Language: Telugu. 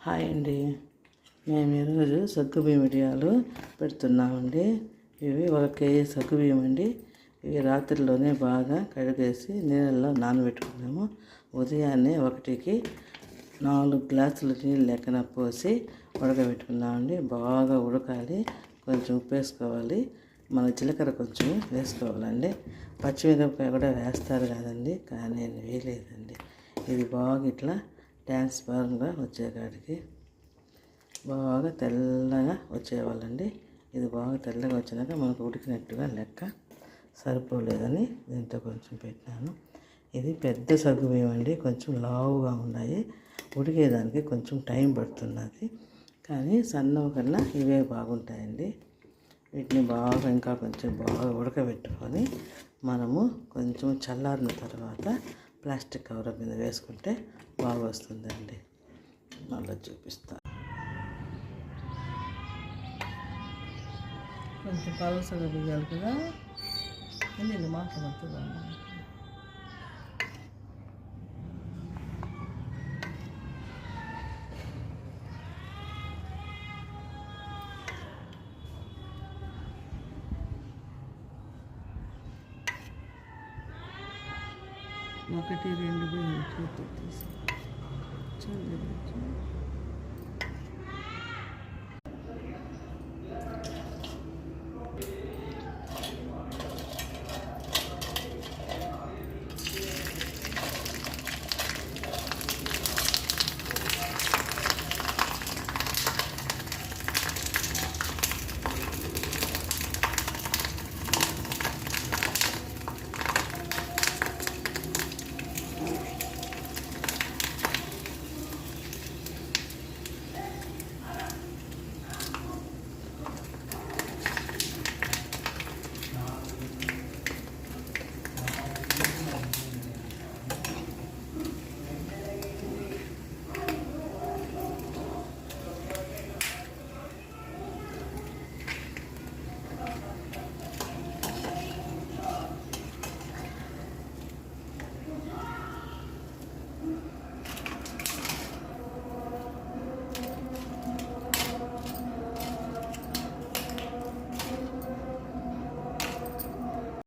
హాయ్ అండి. మేము ఈరోజు సగ్గుబియ్యం వడియాలు పెడుతున్నామండి. ఇవి 1 కేజీ సగ్గుబియ్యం అండి. ఇవి రాత్రిలోనే బాగా కడిగేసి నీళ్ళల్లో నానబెట్టుకున్నాము. ఉదయాన్నే 1కి 4 గ్లాసులు నీళ్ళు లెక్కన పోసి ఉడకబెట్టుకున్నామండి. బాగా ఉడకాలి. కొంచెం ఉప్పు వేసుకోవాలి, మన జీలకర్ర కొంచెం వేసుకోవాలండి. పచ్చిమిరపకాయ కూడా వేస్తారు కదండి, కానీ నేను వేయలేదండి. ఇది బాగా ఇట్లా ట్రాన్స్ఫార్మ్గా వచ్చేకాడికి బాగా తెల్లగా వచ్చేవాళ్ళండి. ఇది బాగా తెల్లగా వచ్చినాక మనకు ఉడికినట్టుగా లెక్క. సరిపోలేదని దీంట్లో కొంచెం పెట్టినాను. ఇది పెద్ద సగ్గుబియ్యం అండి, కొంచెం లావుగా ఉన్నాయి. ఉడికేదానికి కొంచెం టైం పడుతున్నది, కానీ సన్నవి కన్నా ఇవే బాగుంటాయండి. వీటిని బాగా ఇంకా కొంచెం బాగా ఉడకబెట్టుకొని మనము కొంచెం చల్లారిన తర్వాత ప్లాస్టిక్ కవర్ మీద వేసుకుంటే బాగా వస్తుందండి. మళ్ళీ చూపిస్తాను. కొంచెం పలసగా దిగాలి కదా, నేను మాట్లాడుతున్నాను. ఒకటి రెండు చూపిస్తాను.